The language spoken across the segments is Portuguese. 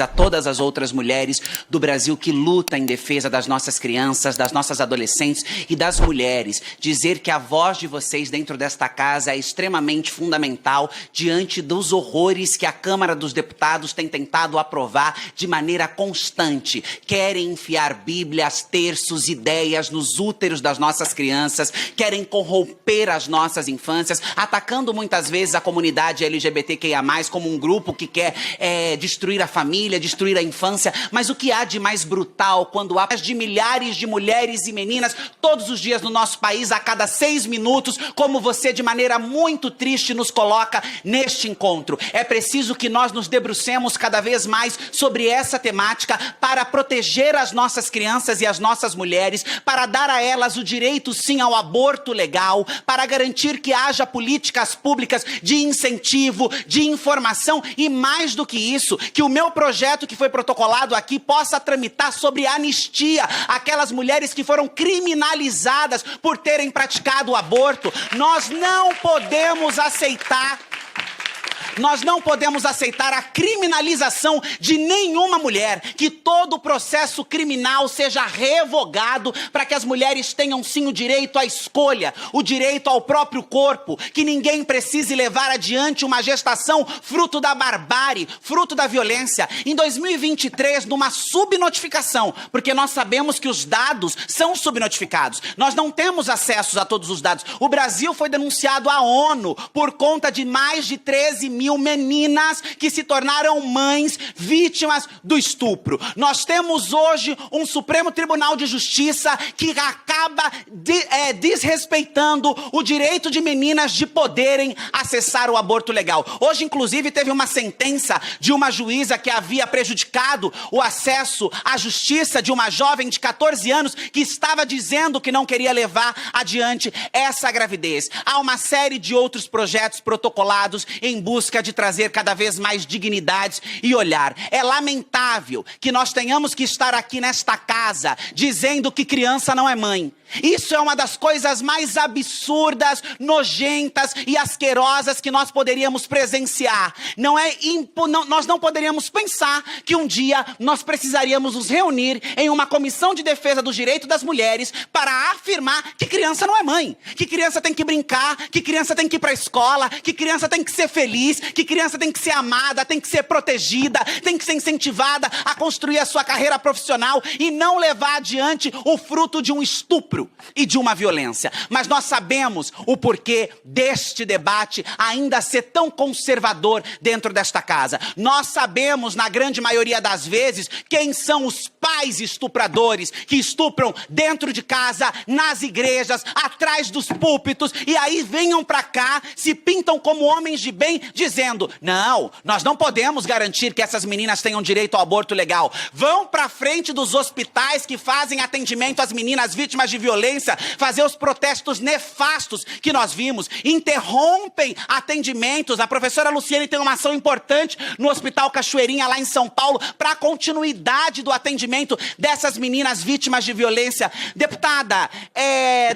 a todas as outras mulheres do Brasil que lutam em defesa das nossas crianças, das nossas adolescentes e das mulheres. Dizer que a voz de vocês dentro desta casa é extremamente fundamental diante dos horrores que a Câmara dos Deputados tem tentado aprovar de maneira constante. Querem enfiar bíblias, terços, ideias nos úteros das nossas crianças, querem corromper as nossas infâncias, atacando muitas vezes a comunidade LGBTQIA+, como um grupo que quer destruir a família, destruir a infância, mas o que há de mais brutal quando há de milhares de mulheres e meninas todos os dias no nosso país, a cada 6 minutos, como você de maneira muito triste nos coloca neste encontro. É preciso que nós nos debrucemos cada vez mais sobre essa temática para proteger as nossas crianças e as nossas mulheres, para dar a elas o direito sim ao aborto legal, para garantir que haja políticas públicas de incentivo, de informação e mais do que isso, que o meu projeto que foi protocolado aqui possa tramitar sobre anistia aquelas mulheres que foram criminalizadas por terem praticado o aborto. Nós não podemos aceitar a criminalização de nenhuma mulher, que todo o processo criminal seja revogado para que as mulheres tenham sim o direito à escolha, o direito ao próprio corpo, que ninguém precise levar adiante uma gestação fruto da barbárie, fruto da violência. Em 2023, numa subnotificação, porque nós sabemos que os dados são subnotificados, nós não temos acesso a todos os dados. O Brasil foi denunciado à ONU por conta de mais de 13.000 meninas que se tornaram mães vítimas do estupro. Nós temos hoje um Supremo Tribunal de Justiça que acaba desrespeitando o direito de meninas de poderem acessar o aborto legal. Hoje, inclusive, teve uma sentença de uma juíza que havia prejudicado o acesso à justiça de uma jovem de 14 anos que estava dizendo que não queria levar adiante essa gravidez. Há uma série de outros projetos protocolados em busca de trazer cada vez mais dignidade e olhar. É lamentável que nós tenhamos que estar aqui nesta casa dizendo que criança não é mãe. Isso é uma das coisas mais absurdas, nojentas e asquerosas que nós poderíamos presenciar. Nós não poderíamos pensar que um dia nós precisaríamos nos reunir em uma comissão de defesa dos direitos das mulheres para afirmar que criança não é mãe, que criança tem que brincar, que criança tem que ir para a escola, que criança tem que ser feliz, que criança tem que ser amada, tem que ser protegida, tem que ser incentivada a construir a sua carreira profissional e não levar adiante o fruto de um estupro e de uma violência. Mas nós sabemos o porquê deste debate ainda ser tão conservador dentro desta casa. Nós sabemos, na grande maioria das vezes, quem são os pais estupradores que estupram dentro de casa, nas igrejas, atrás dos púlpitos, e aí venham pra cá, se pintam como homens de bem, dizendo, não, nós não podemos garantir que essas meninas tenham direito ao aborto legal. Vão pra frente dos hospitais que fazem atendimento às meninas vítimas de violência, fazer os protestos nefastos que nós vimos, interrompem atendimentos. A professora Luciane tem uma ação importante no Hospital Cachoeirinha, lá em São Paulo, para a continuidade do atendimento dessas meninas vítimas de violência. Deputada,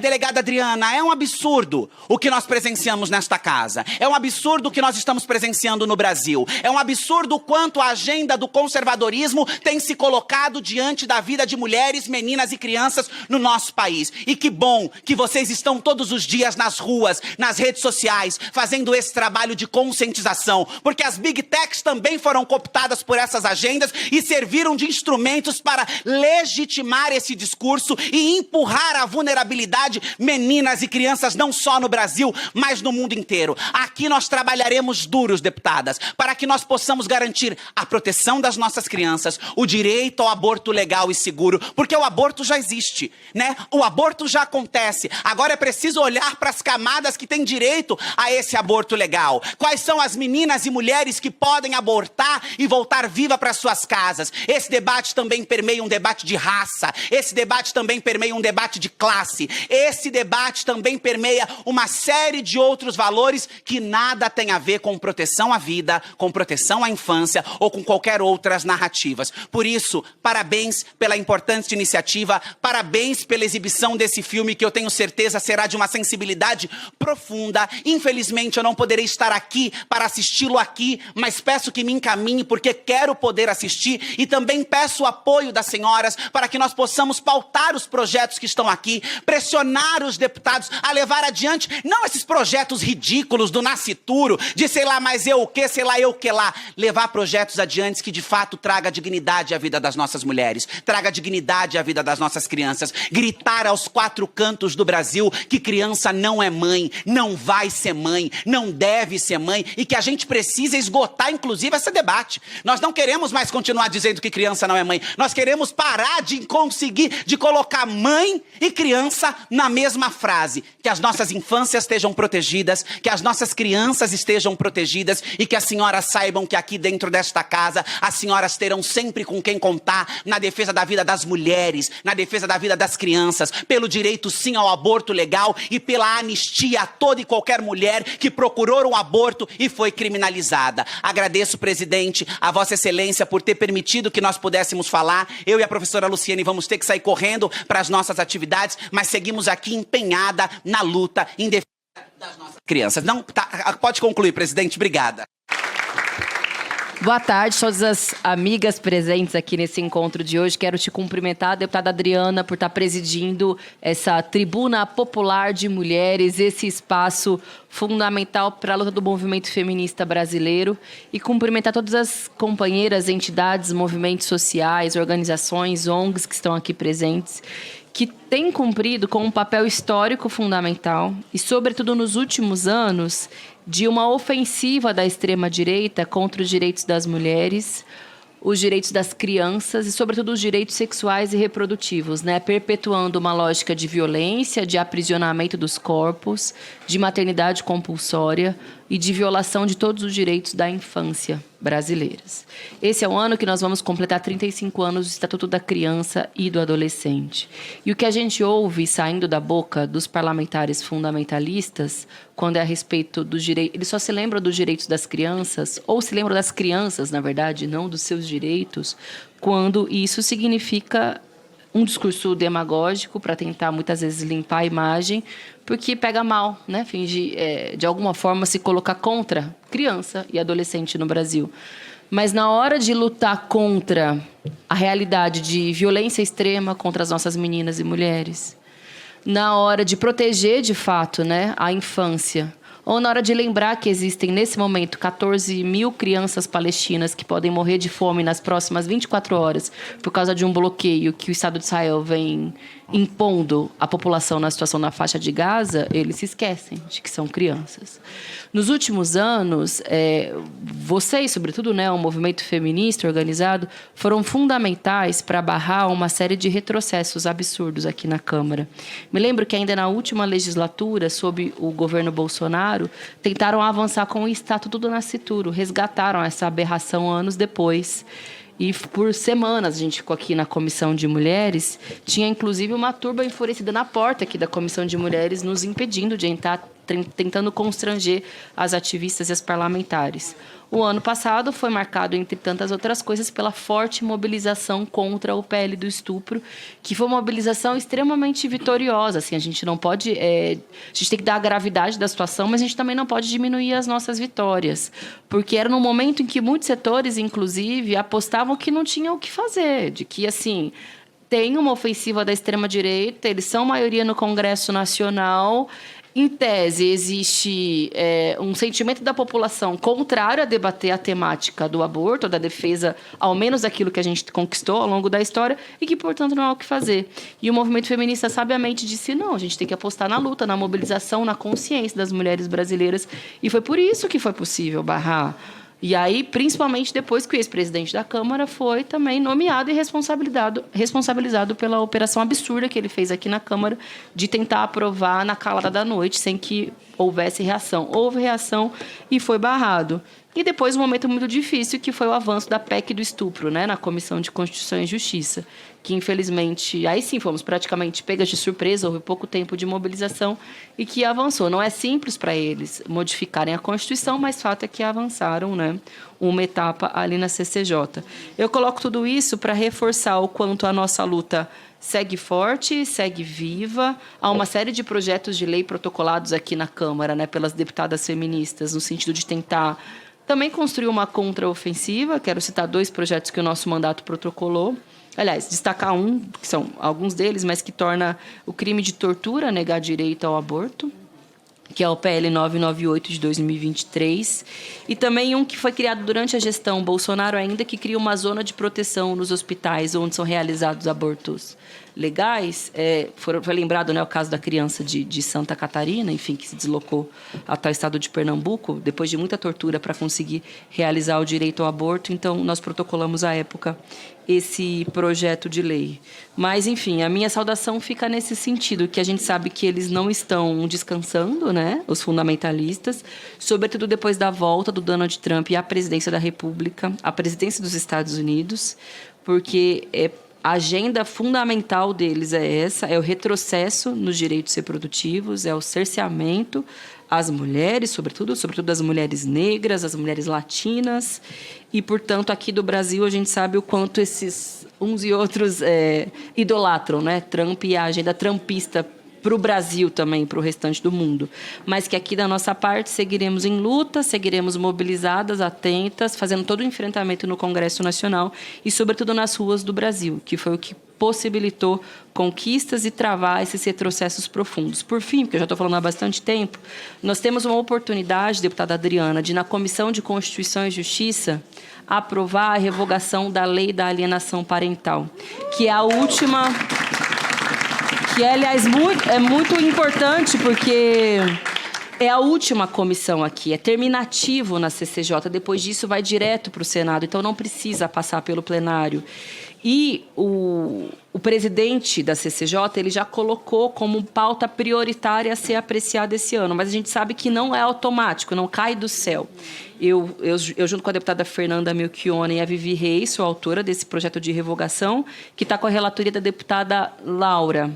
delegada Adriana, é um absurdo o que nós presenciamos nesta casa. É um absurdo o que nós estamos presenciando no Brasil. É um absurdo o quanto a agenda do conservadorismo tem se colocado diante da vida de mulheres, meninas e crianças no nosso país. E que bom que vocês estão todos os dias nas ruas, nas redes sociais, fazendo esse trabalho de conscientização, porque as Big Techs também foram cooptadas por essas agendas e serviram de instrumentos para legitimar esse discurso e empurrar a vulnerabilidade meninas e crianças não só no Brasil, mas no mundo inteiro. Aqui nós trabalharemos duros, deputadas, para que nós possamos garantir a proteção das nossas crianças, o direito ao aborto legal e seguro, porque o aborto já existe, né? O aborto já acontece. Agora é preciso olhar para as camadas que têm direito a esse aborto legal. Quais são as meninas e mulheres que podem abortar e voltar viva para suas casas? Esse debate também permeia um debate de raça, esse debate também permeia um debate de classe, esse debate também permeia uma série de outros valores que nada tem a ver com proteção à vida, com proteção à infância ou com qualquer outras narrativas. Por isso, parabéns pela importante iniciativa, parabéns pela exibição desse filme que eu tenho certeza será de uma sensibilidade profunda. Infelizmente eu não poderei estar aqui para assisti-lo aqui, mas peço que me encaminhe porque quero poder assistir e também peço o apoio das senhoras para que nós possamos pautar os projetos que estão aqui, pressionar os deputados a levar adiante, não esses projetos ridículos do nascituro, de sei lá mais eu o que, sei lá eu o que lá, levar projetos adiante que de fato traga dignidade à vida das nossas mulheres, traga dignidade à vida das nossas crianças, gritar aos quatro cantos do Brasil que criança não é mãe, não vai ser mãe, não deve ser mãe e que a gente precisa esgotar inclusive esse debate. Nós não queremos mais continuar dizendo que criança não é mãe, nós queremos parar de conseguir, de colocar mãe e criança na mesma frase, que as nossas infâncias estejam protegidas, que as nossas crianças estejam protegidas e que as senhoras saibam que aqui dentro desta casa as senhoras terão sempre com quem contar na defesa da vida das mulheres, na defesa da vida das crianças, pelo direito sim ao aborto legal e pela anistia a toda e qualquer mulher que procurou um aborto e foi criminalizada. Agradeço, presidente, a Vossa Excelência por ter permitido que nós pudéssemos falar. Eu e a professora Luciene vamos ter que sair correndo para as nossas atividades, mas seguimos aqui empenhada na luta em defesa das nossas crianças. Não, pode concluir, presidente. Obrigada. Boa tarde, todas as amigas presentes aqui nesse encontro de hoje. Quero te cumprimentar, deputada Adriana, por estar presidindo essa tribuna popular de mulheres, esse espaço fundamental para a luta do movimento feminista brasileiro. E cumprimentar todas as companheiras, entidades, movimentos sociais, organizações, ONGs que estão aqui presentes, que têm cumprido com um papel histórico fundamental e, sobretudo nos últimos anos, de uma ofensiva da extrema-direita contra os direitos das mulheres, os direitos das crianças e, sobretudo, os direitos sexuais e reprodutivos, né? Perpetuando uma lógica de violência, de aprisionamento dos corpos, de maternidade compulsória e de violação de todos os direitos da infância brasileiras. Esse é o ano que nós vamos completar 35 anos do Estatuto da Criança e do Adolescente. E o que a gente ouve saindo da boca dos parlamentares fundamentalistas, quando é a respeito dos direitos, eles só se lembram dos direitos das crianças, ou se lembram das crianças, na verdade, não dos seus direitos, quando isso significa um discurso demagógico para tentar, muitas vezes, limpar a imagem, porque pega mal, né? Finge, de alguma forma, se colocar contra criança e adolescente no Brasil. Mas na hora de lutar contra a realidade de violência extrema contra as nossas meninas e mulheres, na hora de proteger, de fato, né, a infância, ou na hora de lembrar que existem, nesse momento, 14 mil crianças palestinas que podem morrer de fome nas próximas 24 horas por causa de um bloqueio que o Estado de Israel vem impondo à população na situação na faixa de Gaza, eles se esquecem de que são crianças. Nos últimos anos, vocês, sobretudo, né, o movimento feminista organizado, foram fundamentais para barrar uma série de retrocessos absurdos aqui na Câmara. Me lembro que ainda na última legislatura, sob o governo Bolsonaro, tentaram avançar com o Estatuto do Nascituro, resgataram essa aberração anos depois. E por semanas a gente ficou aqui na Comissão de Mulheres, tinha inclusive uma turba enfurecida na porta aqui da Comissão de Mulheres, nos impedindo de entrar, tentando constranger as ativistas e as parlamentares. O ano passado foi marcado, entre tantas outras coisas, pela forte mobilização contra o PL do estupro, que foi uma mobilização extremamente vitoriosa. Assim, a gente não pode... a gente tem que dar a gravidade da situação, mas a gente também não pode diminuir as nossas vitórias. Porque era num momento em que muitos setores, inclusive, apostavam que não tinham o que fazer, de que, assim... Tem uma ofensiva da extrema-direita, eles são maioria no Congresso Nacional. Em tese, existe um sentimento da população contrário a debater a temática do aborto, da defesa, ao menos daquilo que a gente conquistou ao longo da história, e que, portanto, não há o que fazer. E o movimento feminista sabiamente disse, não, a gente tem que apostar na luta, na mobilização, na consciência das mulheres brasileiras. E foi por isso que foi possível barrar. E aí, principalmente depois que o ex-presidente da Câmara foi também nomeado e responsabilizado pela operação absurda que ele fez aqui na Câmara de tentar aprovar na calada da noite, sem que houvesse reação. Houve reação e foi barrado. E depois um momento muito difícil, que foi o avanço da PEC do estupro, né, na Comissão de Constituição e Justiça, que infelizmente, aí sim fomos praticamente pegas de surpresa, houve pouco tempo de mobilização e que avançou. Não é simples para eles modificarem a Constituição, mas fato é que avançaram, né, uma etapa ali na CCJ. Eu coloco tudo isso para reforçar o quanto a nossa luta segue forte, segue viva. Há uma série de projetos de lei protocolados aqui na Câmara, né, pelas deputadas feministas, no sentido de tentar também construir uma contraofensiva. Quero citar 2 projetos que o nosso mandato protocolou. Aliás, destacar um, que são alguns deles, mas que torna o crime de tortura negar direito ao aborto, que é o PL 998 de 2023, e também um que foi criado durante a gestão Bolsonaro ainda, que cria uma zona de proteção nos hospitais onde são realizados abortos legais. Foi lembrado, né, o caso da criança de Santa Catarina, enfim, que se deslocou até o estado de Pernambuco, depois de muita tortura para conseguir realizar o direito ao aborto. Então, nós protocolamos à época esse projeto de lei. Mas, enfim, a minha saudação fica nesse sentido, que a gente sabe que eles não estão descansando, né, os fundamentalistas, sobretudo depois da volta do Donald Trump à presidência da República, à presidência dos Estados Unidos, porque a agenda fundamental deles é essa, é o retrocesso nos direitos reprodutivos, é o cerceamento às mulheres, sobretudo as mulheres negras, as mulheres latinas. E, portanto, aqui do Brasil, a gente sabe o quanto esses uns e outros idolatram, né, Trump e a agenda trumpista para o Brasil também, para o restante do mundo. Mas que aqui, da nossa parte, seguiremos em luta, seguiremos mobilizadas, atentas, fazendo todo o enfrentamento no Congresso Nacional e, sobretudo, nas ruas do Brasil, que foi o que possibilitou conquistas e travar esses retrocessos profundos. Por fim, porque eu já estou falando há bastante tempo, nós temos uma oportunidade, deputada Adriana, de, na Comissão de Constituição e Justiça, aprovar a revogação da Lei da Alienação Parental, que é a última... que, aliás, é muito importante, porque é a última comissão aqui, é terminativo na CCJ, depois disso vai direto para o Senado, então não precisa passar pelo plenário. E o presidente da CCJ, ele já colocou como pauta prioritária a ser apreciada esse ano, mas a gente sabe que não é automático, não cai do céu. Eu junto com a deputada Fernanda Melchione e a Vivi Reis, sou autora desse projeto de revogação, que está com a relatoria da deputada Laura,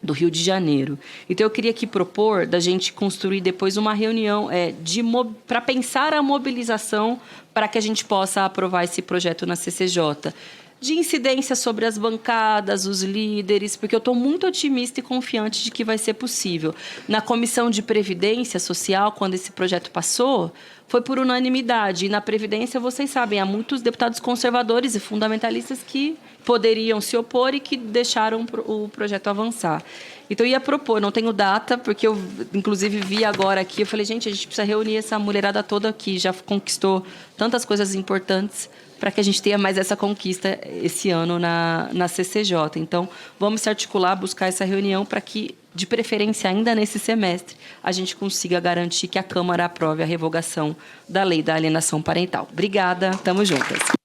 do Rio de Janeiro. Então, eu queria aqui propor da gente construir depois uma reunião para pensar a mobilização para que a gente possa aprovar esse projeto na CCJ. De incidência sobre as bancadas, os líderes, porque eu estou muito otimista e confiante de que vai ser possível. Na Comissão de Previdência Social, quando esse projeto passou, foi por unanimidade. E na Previdência, vocês sabem, há muitos deputados conservadores e fundamentalistas que poderiam se opor e que deixaram o projeto avançar. Então, eu ia propor, não tenho data, porque eu, inclusive, vi agora aqui, eu falei, gente, a gente precisa reunir essa mulherada toda que já conquistou tantas coisas importantes para que a gente tenha mais essa conquista esse ano na CCJ. Então, vamos se articular, buscar essa reunião para que, de preferência ainda nesse semestre, a gente consiga garantir que a Câmara aprove a revogação da Lei da Alienação Parental. Obrigada, estamos juntas.